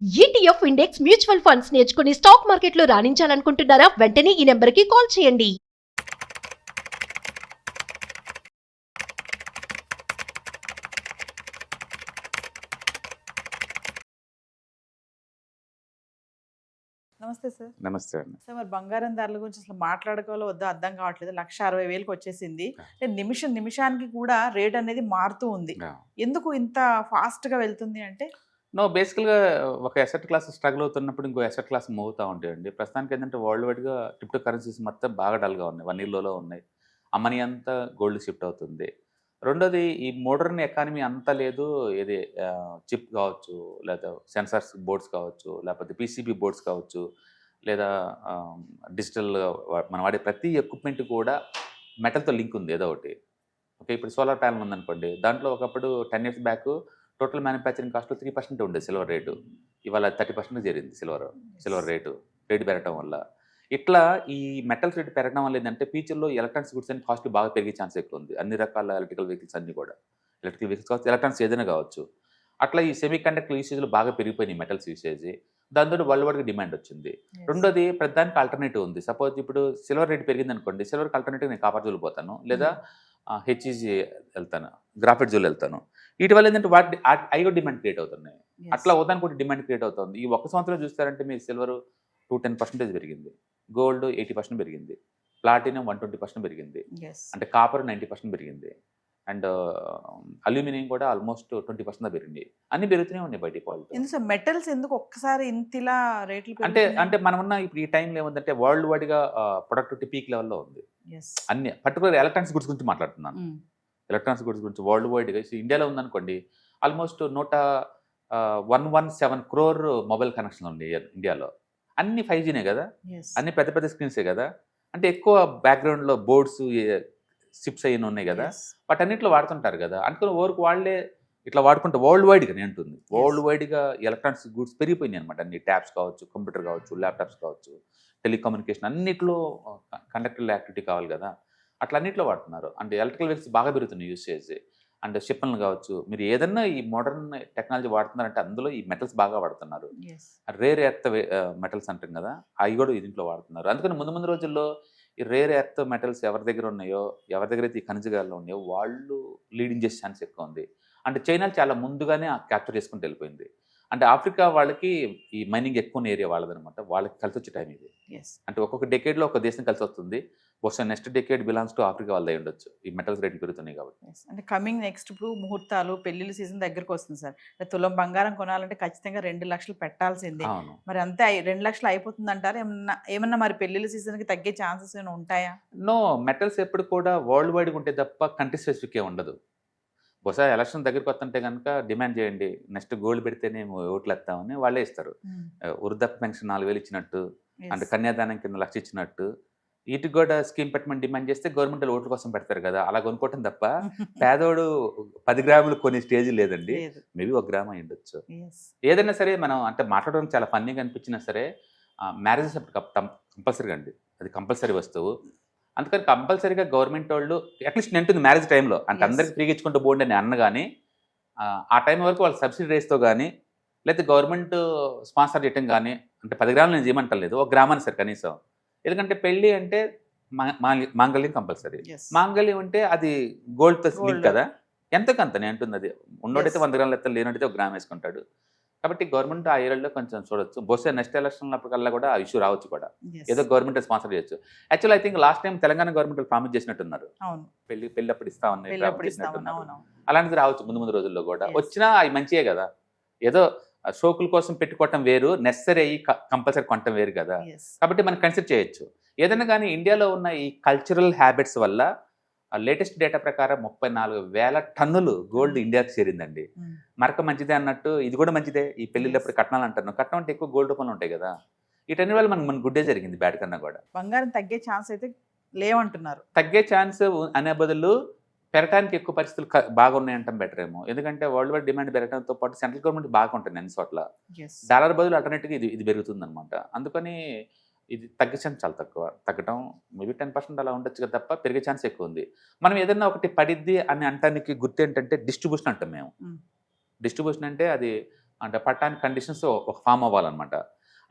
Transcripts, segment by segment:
ETF index mutual funds నేర్చుకుని stock మార్కెట్లో రాణించాలనుకుంటున్నారా? వెంటనే ఈ నెంబర్కి కాల్ చేయండి. నమస్తే సార్. నమస్తే అండి. సార్ మరి బంగారం ధరల గురించి అసలు మాట్లాడుకోవాలో వద్దో అర్థం కావట్లేదు. 1,60,000కి వచ్చేసింది. అంటే నిమిషానికి కూడా రేట్ అనేది మారుతూ ఉంది. ఎందుకు ఇంత ఫాస్ట్గా వెళ్తుంది అంటే? బేసికల్గా ఒక అసెట్ క్లాస్ స్ట్రగుల్ అవుతున్నప్పుడు ఇంకో అసెట్ క్లాస్ మూవ్ అవుతూ ఉంటాయండి. ప్రస్తుతానికి ఏంటంటే వరల్డ్ వైడ్గా క్రిప్టో కరెన్సీస్ మొత్తం బాగా డల్గా ఉన్నాయి, 1 year లోలో ఉన్నాయి. ఆ మనీ అంతా గోల్డ్ షిఫ్ట్ అవుతుంది. రెండోది ఈ మోడర్న్ ఎకానమీ అంతా లేదు. ఇది చిప్ కావచ్చు, లేదా సెన్సార్స్ బోర్డ్స్ కావచ్చు, లేకపోతే పీసీబీ బోర్డ్స్ కావచ్చు, లేదా డిజిటల్ మనం వాడే ప్రతి ఎక్విప్మెంట్ కూడా మెటల్తో లింక్ ఉంది ఏదో ఒకటి. ఓకే, ఇప్పుడు సోలార్ ప్యానల్ ఉందనుకోండి, దాంట్లో ఒకప్పుడు 10 years బ్యాక్ టోటల్ మ్యానుఫ్యాక్చరింగ్ కాస్ట్లో 3% ఉండేది సిల్వర్ రేటు. ఇవాళ 30% చేరింది సిల్వర్ రేటు పెరగడం వల్ల. ఇట్లా ఈ మెటల్స్ రేటు పెరగడం వల్ల ఏంటంటే ఫ్యూచర్లో ఎలక్ట్రానిక్స్ గుడ్స్ అని కాస్ట్ బాగా పెరిగే ఛాన్స్ ఎక్కువ ఉంది. అన్ని రకాల ఎలక్ట్రికల్ వెహికల్స్ అన్ని కూడా, ఎలక్ట్రికల్ వెహికల్స్ కావచ్చు, ఎలక్ట్రానిక్స్ ఏదైనా కావచ్చు. అట్లా ఈ సెమీ కండక్టర్ యూసేజ్లో బాగా పెరిగిపోయినాయి మెటల్స్ యూసేజ్. దాంతో వరల్డ్ వైడ్గా డిమాండ్ వచ్చింది. రెండోది ప్రతిదానికి ఆల్టర్నేటివ్ ఉంది. సపోజ్ ఇప్పుడు సిల్వర్ రేటు పెరిగింది అనుకోండి, సిల్వర్కి ఆల్టర్నేటివ్ నేను కాపర్ జూలు పోతాను, లేదా హెచ్ఈజీ వెళ్తాను, గ్రాఫైట్ జూలు వెళ్తాను. వీటి వల్ల ఏంటంటే వాటి అయ్యో డిమాండ్ క్రియేట్ అవుతున్నాయి. అట్లా ఉదాహరణకు కూడా డిమాండ్ క్రియేట్ అవుతుంది. ఈ ఒక్క సంవత్సరం చూస్తారంటే మీరు సిల్వర్ 210% పెరిగింది, గోల్డ్ 80% పెరిగింది, ప్లాటినం 120% పెరిగింది, అంటే కాపర్ 90% పెరిగింది, అండ్ అల్యూమినియం కూడా ఆల్మోస్ట్ 20% పెరిగింది. అన్ని పెరుగుతూనే ఉన్నాయి బై డిఫాల్ట్. మెటల్స్ ఎందుకు ఒక్కసారి ఇంతలా రేట్లు అంటే మనం ఉన్న ఇప్పుడు ఈ టైంలో ఏముందంటే వరల్డ్ వైడ్గా ప్రొడక్టివిటీ పీక్ లెవెల్లో ఉంది. అన్ని పర్టికులర్ ఎలక్ట్రానిక్స్ గుడ్స్ గురించి మాట్లాడుతున్నాను. ఎలక్ట్రానిక్స్ గుడ్స్ గురించి వరల్డ్ వైడ్గా ఇండియాలో ఉందనుకోండి, ఆల్మోస్ట్ 117 crore మొబైల్ కనెక్షన్ ఉంది ఇండియాలో. అన్ని 5Gనే కదా, అన్ని పెద్ద పెద్ద స్క్రీన్సే కదా, అంటే ఎక్కువ బ్యాక్గ్రౌండ్లో బోర్డ్స్ చిప్స్ అయిన ఉన్నాయి కదా, వాటన్నిటిలో వాడుతుంటారు కదా. అందుకని వాళ్ళే ఇట్లా వాడుకుంటే వరల్డ్ వైడ్గా నేను అంటుంది, వరల్డ్ వైడ్గా ఎలక్ట్రానిక్స్ గుడ్స్ పెరిగిపోయినాయి అనమాట. అన్ని ట్యాబ్స్ కావచ్చు, కంప్యూటర్ కావచ్చు, ల్యాప్టాప్స్ కావచ్చు, టెలికమ్యూనికేషన్ అన్నిట్లో కండక్టర్ యాక్టివిటీ కావాలి కదా, అట్లా అన్నింటిలో వాడుతున్నారు. అంటే ఎలక్ట్రికల్ వెహికల్స్ బాగా పెరుగుతున్నాయి యూసేజ్. అండ్ షిప్లను కావచ్చు, మీరు ఏదన్నా ఈ మోడర్న్ టెక్నాలజీ వాడుతున్నారంటే అందులో ఈ మెటల్స్ బాగా వాడుతున్నారు. రేర్ ఎర్త్ మెటల్స్ అంటాం కదా, అవి కూడా దీంట్లో వాడుతున్నారు. అందుకని ముందు రోజుల్లో ఈ రేర్ ఎర్త్ మెటల్స్ ఎవరి దగ్గర ఉన్నాయో, ఎవరి దగ్గర అయితే ఈ ఖనిజాలు ఉన్నాయో వాళ్ళు లీడింగ్ చేసే ఛాన్స్ ఎక్కువ ఉంది. అంటే చైనా చాలా ముందుగానే క్యాప్చర్ చేసుకుంటూ వెళ్ళిపోయింది. అంటే ఆఫ్రికా వాళ్ళకి ఈ మైనింగ్ ఎక్కువ ఉన్న ఏరియా వాళ్ళదనమాట, వాళ్ళకి కలిసి వచ్చే టైం ఇది. అంటే ఒక్కొక్క డెకేడ్లో ఒక దేశం కలిసి వస్తుంది. బహుశా next decade belongs to Africa వాళ్ళే ఉండొచ్చు, ఈ మెటల్స్ రేట్లు పెరుగుతున్నాయి కాబట్టి. అంటే కమింగ్ నెక్స్ట్ ఇప్పుడు ముహూర్తాలు, పెళ్లిళ్ళ సీజన్ దగ్గరకు వస్తుంది సార్. తులం బంగారం కొనాలంటే ఖచ్చితంగా 2 లక్షలు పెట్టాల్సిందే. మరి అంతే 2 లక్షలు అయిపోతుంది అంటారు? ఏమన్నా మరి పెళ్లిళ్ళ సీజన్కి తగ్గే ఛాన్సెస్ ఏమైనా ఉంటాయా? నో, మెటల్స్ ఎప్పుడు కూడా వరల్డ్ వైడ్గా ఉంటే తప్ప కంట్రీ స్పెసిఫిక్ ఏ ఉండదు. బహుశా ఎలక్షన్ దగ్గరికి వస్తుంటే కనుక డిమాండ్ చేయండి, నెక్స్ట్ గోల్డ్ పెడితేనే ఓట్లు వేస్తామని వాళ్ళే ఇస్తారు. వృద్ధాప్య పెన్షన్ 4,000 ఇచ్చినట్టు, అంటే కన్యాదానం కింద 1,00,000 ఇచ్చినట్టు, వీటికి కూడా స్కీమ్ పెట్టమని డిమాండ్ చేస్తే గవర్నమెంట్ ఓట్ల కోసం పెడతారు కదా, అలా కొనుక్కోవటం తప్ప పేదోడు 10 గ్రాములు కొనే స్టేజ్ లేదండి. మేబీ 1 గ్రామ్ అయి ఉండొచ్చు. ఏదైనా సరే మనం అంటే మాట్లాడడం చాలా ఫన్నీగా అనిపించినా సరే, మ్యారేజెస్ అప్పుడు కంపల్సరీగా అండి, అది కంపల్సరీ వస్తువు. అందుకని కంపల్సరీగా గవర్నమెంట్ వాళ్ళు అట్లీస్ట్ నేను మ్యారేజ్ టైంలో అంటే అందరికి ఫ్రీగా ఇచ్చుకుంటూ పోండి అని అన్న కానీ, ఆ టైం వరకు వాళ్ళు సబ్సిడీ రేస్తో కానీ, లేకపోతే గవర్నమెంట్ స్పాన్సర్ చేయటం కానీ, అంటే 10 గ్రాములు నేను చేయమంటలేదు, 1 గ్రామ్ అని సార్ కనీసం. ఎందుకంటే పెళ్ళి అంటే మాంగళ్యం కంపల్సరీ. మాంగళ్యం అంటే అది గోల్డ్తో లింక్ కదా, ఎంతకంత నేను అంటుంది. అది ఉన్నోడైతే 100 గ్రాములు ఎత్తాడు, లేనోడైతే 1 గ్రామ్ వేసుకుంటాడు. కాబట్టి గవర్నమెంట్ ఆ ఏరియాలో కొంచెం చూడొచ్చు. బహుశా నెక్స్ట్ ఎలక్షన్ అప్పటికల్లా కూడా ఆ ఇష్యూ రావచ్చు కూడా, ఏదో గవర్నమెంట్ స్పాన్సర్ చేయొచ్చు. Actual I think last time Telangana government promise చేసినట్టున్నారు, పెళ్లి అప్పుడు ఇస్తా ఉన్నాయి. అలాంటిది రావచ్చు ముందు రోజుల్లో కూడా. వచ్చినా అవి మంచియే కదా, ఏదో షోకుల కోసం పెట్టుకోవటం వేరు, నెసరీ అయ్యి కంపల్సరీ కొనటం వేరు కదా. కాబట్టి మనం కన్సిడర్ చేయొచ్చు ఏదైనా. కానీ ఇండియాలో ఉన్న ఈ కల్చరల్ హ్యాబిట్స్ వల్ల లేటెస్ట్ డేటా ప్రకారం 34,000 టన్నులు గోల్డ్ ఇండియాకి చేరిందండి. మరక మంచిదే అన్నట్టు ఇది కూడా మంచిదే. ఈ పెళ్లిళ్ళప్పుడు కట్నాలు అంటారు, కట్నం అంటే ఎక్కువ గోల్డ్ రూపంలో ఉంటాయి కదా. వీటన్ని వల్ల మన గుడ్డే జరిగింది, బ్యాడ్ కన్నా కూడా. బంగారం తగ్గే ఛాన్స్ అయితే లేవంటున్నారు. తగ్గే ఛాన్స్ అనే బదులు పెరగడానికి ఎక్కువ పరిస్థితులు బాగున్నాయంటాం బెటర్ ఏమో. ఎందుకంటే వరల్డ్ వైడ్ డిమాండ్ పెరగడంతో పాటు సెంట్రల్ గవర్నమెంట్ బాగుంటుంది అన్ని చోట్ల. డాలర్ బదులు ఆల్టర్నేటివ్గా ఇది పెరుగుతుంది అనమాట. అందుకని ఇది తగ్గే ఛాన్స్ చాలా తక్కువ, తగ్గడం మేబీ 10% అలా ఉండొచ్చు కదా తప్ప పెరిగే ఛాన్స్ ఎక్కువ ఉంది. మనం ఏదన్నా ఒకటి పడిద్ది అని అంటానికి గుర్తు ఏంటంటే డిస్ట్రిబ్యూషన్ అంటాం మేము. డిస్ట్రిబ్యూషన్ అంటే అది అంటే పట్టడానికి కండిషన్స్ ఒక ఫామ్ అవ్వాలన్నమాట.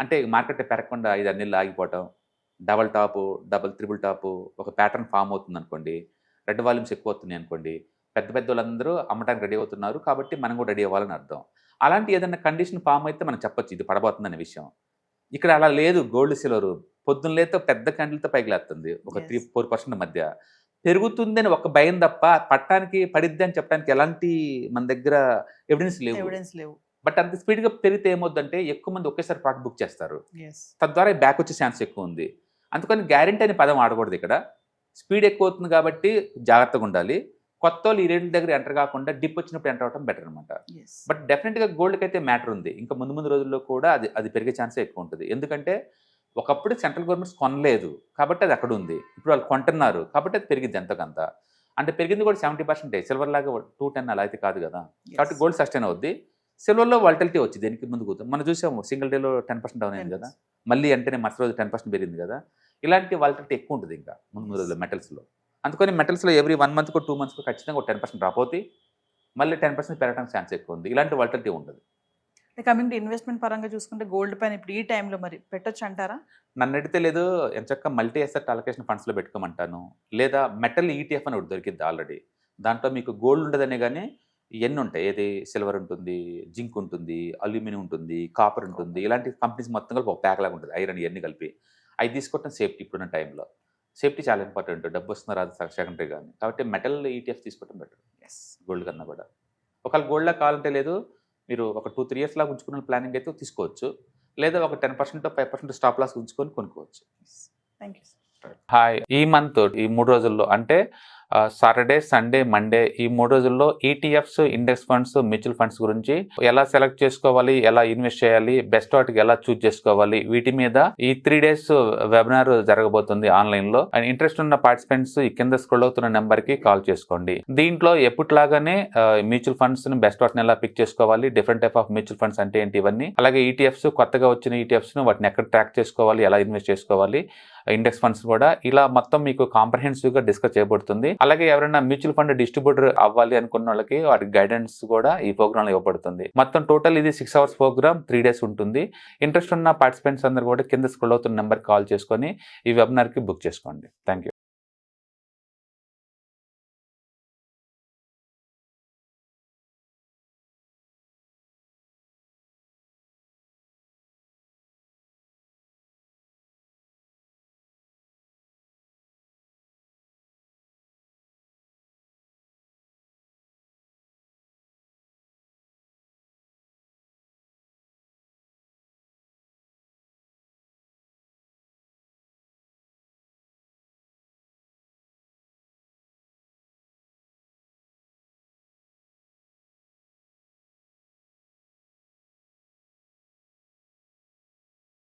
అంటే మార్కెట్ పెరగకుండా 5-6 నెలలు ఆగిపోవటం, డబల్ టాపు, త్రిబుల్ టాపు ఒక ప్యాటర్న్ ఫామ్ అవుతుంది అనుకోండి, రెడ్ వాల్యూమ్స్ ఎక్కువ అవుతున్నాయి అనుకోండి, పెద్ద పెద్ద వాళ్ళందరూ అమ్మటానికి రెడీ అవుతున్నారు కాబట్టి మనం కూడా రెడీ అవ్వాలని అర్థం. అలాంటి ఏదైనా కండిషన్ ఫామ్ అయితే మనం చెప్పొచ్చు ఇది పడబోతుందనే విషయం. ఇక్కడ అలా లేదు. గోల్డ్ సిల్వర్ పొద్దున్న లేతో పెద్ద క్యాండిల్తో పైకి లేస్తుంది ఒక 3-4% మధ్య పెరుగుతుందని ఒక భయం తప్ప పట్టడానికి పడిద్ది అని చెప్పడానికి ఎలాంటి మన దగ్గర ఎవిడెన్స్ లేవు. బట్ అంత స్పీడ్గా పెరిగితే ఏమవుద్దంటే ఎక్కువ మంది ఒకేసారి ప్లాట్ బుక్ చేస్తారు, తద్వారా బ్యాక్ వచ్చే ఛాన్స్ ఎక్కువ ఉంది. అందుకని గ్యారెంటీ అనే పదం ఆడకూడదు ఇక్కడ. స్పీడ్ ఎక్కువ అవుతుంది కాబట్టి జాగ్రత్తగా ఉండాలి. కొత్త వాళ్ళు ఈ రేట్ల దగ్గర ఎంటర్ కాకుండా డిప్ వచ్చినప్పుడు ఎంటర్ అవడం బెటర్ అనమాట. బట్ డెఫినెట్గా గోల్డ్కి అయితే మ్యాటర్ ఉంది. ఇంకా ముందు రోజుల్లో కూడా అది పెరిగే ఛాన్సే ఎక్కువ ఉంటుంది. ఎందుకంటే ఒకప్పుడు సెంట్రల్ గవర్నమెంట్స్ కొనలేదు కాబట్టి అది అక్కడ ఉంది, ఇప్పుడు వాళ్ళు కొంటున్నారు కాబట్టి అది పెరిగింది ఎంతకంత. అంటే పెరిగింది కూడా 70%. సిల్వర్ లాగా 210 అలా అయితే కాదు కదా. కాబట్టి గోల్డ్ సస్టైన్ అవుద్ది. సిల్వర్లో వాలిటిలిటీ వచ్చి దేనికి ముందు కూతుంది. మనం చూసాము సింగిల్ డేలో 10% డౌన్ అయింది కదా, మళ్ళీ అంటేనే మరుసటి రోజు 10% పెరిగింది కదా. ఇలాంటి వాలిటిలిటీ ఎక్కువ ఉంటుంది ఇంకా ముందు రోజుల్లో మెటల్స్లో. అందుకని మెటల్స్లో ఎవ్రీ 1 మంత్కో 2 మంత్స్కో ఖచ్చితంగా ఒక 10% డ్రాప్ అవుతాయి, మళ్ళీ 10% పెరగడానికి ఛాన్స్ ఎక్కువ ఉంది. ఇలాంటి వాలిటిలిటీ ఉండదు. కమింగ్ టు ఇన్వెస్ట్మెంట్ పరంగా చూసుకుంటే గోల్డ్ పైన ఇప్పుడు ఈ టైంలో మరి పెట్టొచ్చు అంటారా? నన్ను అడిగితే లేదు, ఎంచక్క మల్టీ అసెట్ అలొకేషన్ ఫండ్స్లో పెట్టుకోమంటాను. లేదా మెటల్ ఈటీఎఫ్ అని ఒకటి దొరికిద్ది ఆల్రెడీ. దాంట్లో మీకు గోల్డ్ ఉండదనే కానీ ఇవన్నీ ఉంటాయి. ఏది సిల్వర్ ఉంటుంది, జింక్ ఉంటుంది, అల్యూమినియం ఉంటుంది, కాపర్ ఉంటుంది. ఇలాంటి కంపెనీస్ మొత్తం కలిపి ఒక ప్యాక్ లాగా ఉంటుంది, ఐరన్ ఇవన్నీ కలిపి. అవి తీసుకోవటం సేఫ్టీ. ఇప్పుడున్న టైంలో సేఫ్టీ చాలా ఇంపార్టెంట్. డబ్బు వస్తున్న రాదు సెకండరీ కానీ. కాబట్టి మెటల్ ఈటీఎఫ్ తీసుకోవటం బెటర్ గోల్డ్ కన్నా కూడా. ఒకవేళ గోల్డ్లో కావాలంటే లేదు, మీరు ఒక 2-3 ఇయర్స్ లాగా ఉంచుకున్న ప్లానింగ్ అయితే తీసుకోవచ్చు. లేదా ఒక 10% 5% స్టాప్ లాస్ ఉంచుకొని కొనుక్కోవచ్చు. Thank you. హాయ్. ఈ మంత్ ఈ 3 రోజుల్లో అంటే సాటర్డే, సండే, మండే ఈ 3 రోజుల్లో ETFs, index funds, mutual funds గురించి ఎలా సెలెక్ట్ చేసుకోవాలి, ఎలా ఇన్వెస్ట్ చేయాలి, బెస్ట్ వాటికి ఎలా చూస్ చేసుకోవాలి, వీటి మీద ఈ 3 days వెబినార్ జరగబోతుంది ఆన్లైన్ లో. అండ్ ఇంట్రెస్ట్ ఉన్న పార్టిసిపెంట్స్ ఈ కింద స్క్రోల్ అవుతున్న నెంబర్ కి కాల్ చేసుకోండి. దీంట్లో ఎప్పటిలాగానే మ్యూచువల్ ఫండ్స్ బెస్ట్ వాటిని ఎలా పిక్ చేసుకోవాలి, different type of mutual funds అంటే ఏంటి, ఇవన్నీ, అలాగే ఈటీఎఫ్స్, కొత్తగా వచ్చిన ఈటీఎఫ్స్ వాటిని ఎక్కడ ట్రాక్ చేసుకోవాలి, ఎలా ఇన్వెస్ట్ చేసుకోవాలి, ఇండెక్స్ ఫండ్స్ కూడా, ఇలా మొత్తం మీకు కాంప్రహెన్సివ్ గా డిస్కస్ చేయబడుతుంది. అలాగే ఎవరైనా మ్యూచువల్ ఫండ్ డిస్ట్రిబ్యూటర్ అవ్వాలి అనుకున్న వాళ్ళకి వాటి గైడెన్స్ కూడా ఈ ప్రోగ్రామ్ లో ఇవ్వబడుతుంది. మొత్తం టోటల్ ఇది 6 hours ప్రోగ్రామ్, 3 days ఉంటుంది. ఇంట్రెస్ట్ ఉన్న పార్టిసిపెంట్స్ అందరూ కూడా కింద స్క్రోల్ అవుతున్న నెంబర్ కాల్ చేసుకొని ఈ వెబినార్ కి బుక్ చేసుకోండి. Thank you.